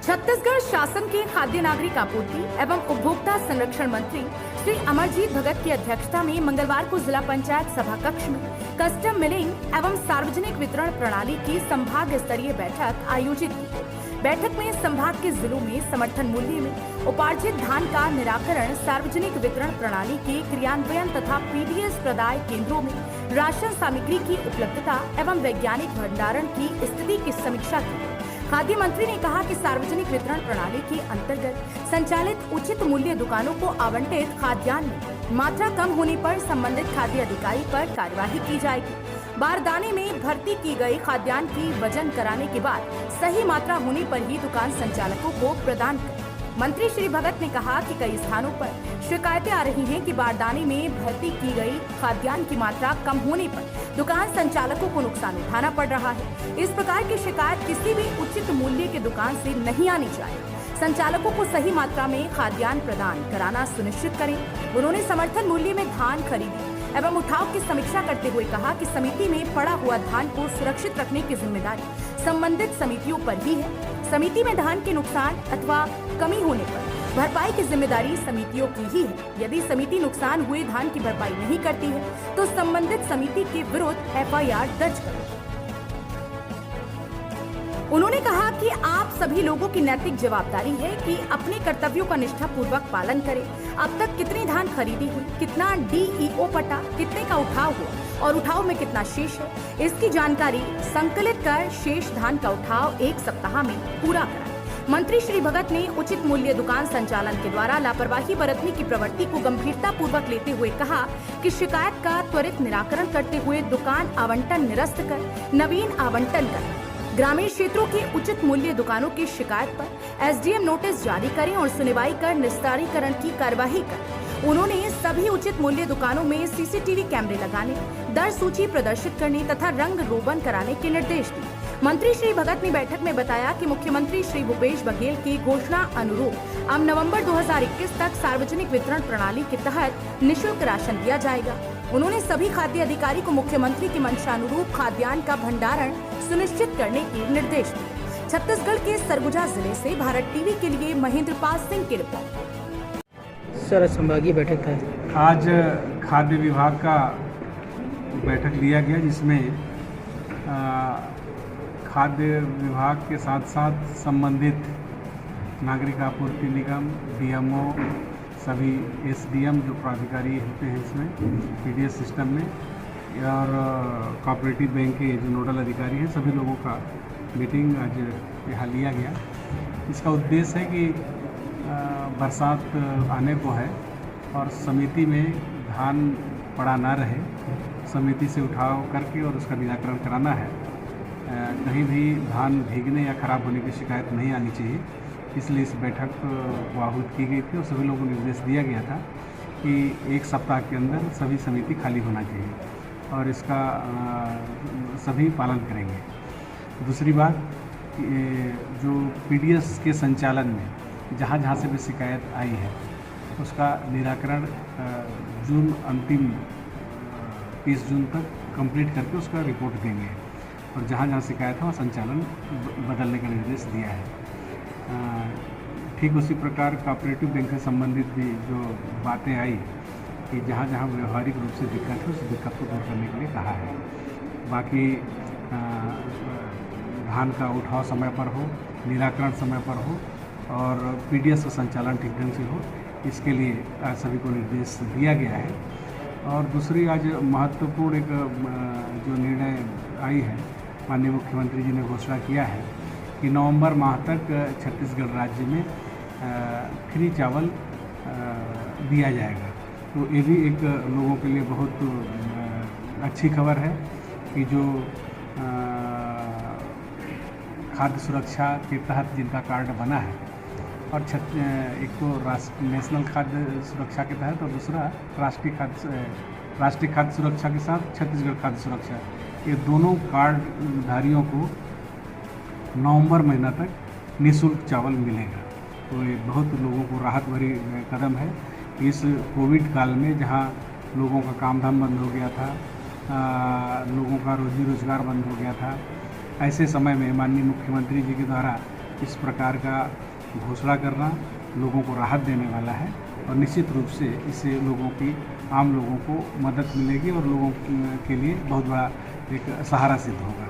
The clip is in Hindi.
छत्तीसगढ़ शासन के खाद्य नागरिक आपूर्ति एवं उपभोक्ता संरक्षण मंत्री श्री अमरजीत भगत की अध्यक्षता में मंगलवार को जिला पंचायत सभा कक्ष में कस्टम मिलिंग एवं सार्वजनिक वितरण प्रणाली की संभाग स्तरीय बैठक आयोजित की। बैठक में संभाग के जिलों में समर्थन मूल्य में उपार्जित धान का निराकरण, सार्वजनिक वितरण प्रणाली के क्रियान्वयन तथा पीडीएस प्रदाय केंद्रों में राशन सामग्री की उपलब्धता एवं वैज्ञानिक भंडारण की स्थिति की समीक्षा की। खाद्य मंत्री ने कहा कि सार्वजनिक वितरण प्रणाली के अंतर्गत संचालित उचित मूल्य दुकानों को आवंटित खाद्यान्न में मात्रा कम होने पर संबंधित खाद्य अधिकारी पर कार्यवाही की जाएगी। बारदाने में भर्ती की गई खाद्यान्न की वजन कराने के बाद सही मात्रा होने पर ही दुकान संचालकों को प्रदान करें। मंत्री श्री भगत ने कहा कि कई स्थानों पर शिकायतें आ रही हैं कि बारदाने में भर्ती की गई खाद्यान्न की मात्रा कम होने पर दुकान संचालकों को नुकसान उठाना पड़ रहा है। इस प्रकार की शिकायत किसी भी उचित मूल्य के दुकान से नहीं आनी चाहिए। संचालकों को सही मात्रा में खाद्यान्न प्रदान कराना सुनिश्चित करें। उन्होंने समर्थन मूल्य में धान खरीदी एवं उठाव की समीक्षा करते हुए कहा कि समिति में पड़ा हुआ धान को सुरक्षित रखने की जिम्मेदारी संबंधित समितियों पर ही है। समिति में धान के नुकसान अथवा कमी होने पर भरपाई की जिम्मेदारी समितियों की ही है। यदि समिति नुकसान हुए धान की भरपाई नहीं करती है तो संबंधित समिति के विरुद्ध एफआईआर दर्ज करें। उन्होंने कहा कि आप सभी लोगों की नैतिक जवाबदारी है कि अपने कर्तव्यों का निष्ठापूर्वक पालन करें। अब तक कितनी धान खरीदी हुई, कितना डीईओ पटा, कितने का उठाव हुआ और उठाव में कितना शेष है, इसकी जानकारी संकलित कर शेष धान का उठाव 1 सप्ताह में पूरा कराएं। मंत्री श्री भगत ने उचित मूल्य दुकान संचालन के द्वारा लापरवाही बरतने की प्रवृत्ति को गंभीरता पूर्वक लेते हुए कहा कि शिकायत का त्वरित निराकरण करते हुए दुकान आवंटन निरस्त कर नवीन आवंटन कर ग्रामीण क्षेत्रों के उचित मूल्य दुकानों की शिकायत पर एसडीएम नोटिस जारी करें और सुनवाई कर निस्तारीकरण की कार्यवाही करें। उन्होंने सभी उचित मूल्य दुकानों में सीसीटीवी कैमरे लगाने, दर सूची प्रदर्शित करने तथा रंग रोगन कराने के निर्देश दिए। मंत्री श्री भगत ने बैठक में बताया कि मुख्यमंत्री श्री भूपेश बघेल की घोषणा अनुरूप अब नवंबर 2021 तक सार्वजनिक वितरण प्रणाली के तहत निःशुल्क राशन दिया जाएगा। उन्होंने सभी खाद्य अधिकारी को मुख्यमंत्री की मंशानुरूप खाद्यान्न का भंडारण सुनिश्चित करने के निर्देश दिए। छत्तीसगढ़ के सरगुजा जिले से भारत टीवी के लिए महेंद्र पाल सिंह की रिपोर्ट। सर, संभागीय बैठक था आज खाद्य विभाग का बैठक लिया गया, जिसमें खाद्य विभाग के साथ साथ संबंधित नागरिक आपूर्ति निगम, डीएमओ, सभी एसडीएम जो प्राधिकारी होते हैं इसमें पीडीएस सिस्टम में, और कोऑपरेटिव बैंक के जो नोडल अधिकारी हैं, सभी लोगों का मीटिंग आज यहाँ लिया गया। इसका उद्देश्य है कि बरसात आने को है और समिति में धान पड़ा ना रहे, समिति से उठाव करके और उसका निराकरण कराना है। कहीं भी धान भीगने या ख़राब होने की शिकायत नहीं आनी चाहिए, इसलिए इस बैठक को आहूत की गई थी और सभी लोगों को निर्देश दिया गया था कि 1 सप्ताह के अंदर सभी समिति खाली होना चाहिए और इसका सभी पालन करेंगे। दूसरी बात, जो पीडीएस के संचालन में जहाँ जहाँ से भी शिकायत आई है उसका निराकरण जून अंतिम 30 जून तक कंप्लीट करके उसका रिपोर्ट देंगे और जहाँ जहाँ शिकायत है वहाँ संचालन बदलने का निर्देश दिया है। ठीक उसी प्रकार कोऑपरेटिव बैंक से संबंधित भी जो बातें आई कि जहाँ जहाँ व्यवहारिक रूप से दिक्कत है उस दिक्कत को दूर करने के लिए कहा है। बाकी धान का उठाव समय पर हो, निराकरण समय पर हो और पीडीएस का संचालन ठीक ढंग से हो, इसके लिए आज सभी को निर्देश दिया गया है। और दूसरी आज महत्वपूर्ण एक जो निर्णय आई है, माननीय मुख्यमंत्री जी ने घोषणा किया है कि नवंबर माह तक छत्तीसगढ़ राज्य में फ्री चावल दिया जाएगा। तो ये भी एक लोगों के लिए बहुत अच्छी खबर है कि जो खाद्य सुरक्षा के तहत जिनका कार्ड बना है और एक तो नेशनल खाद्य सुरक्षा के तहत और दूसरा राष्ट्रीय खाद्य सुरक्षा के साथ छत्तीसगढ़ खाद्य सुरक्षा, ये दोनों कार्डधारियों को नवंबर महीना तक निःशुल्क चावल मिलेगा। तो ये बहुत लोगों को राहत भरी कदम है। इस कोविड काल में जहाँ लोगों का काम धाम बंद हो गया था, लोगों का रोजी रोजगार बंद हो गया था, ऐसे समय में माननीय मुख्यमंत्री जी के द्वारा इस प्रकार का घोषणा करना लोगों को राहत देने वाला है और निश्चित रूप से इससे आम लोगों को मदद मिलेगी और लोगों के लिए बहुत बड़ा एक सहारा सिद्ध होगा।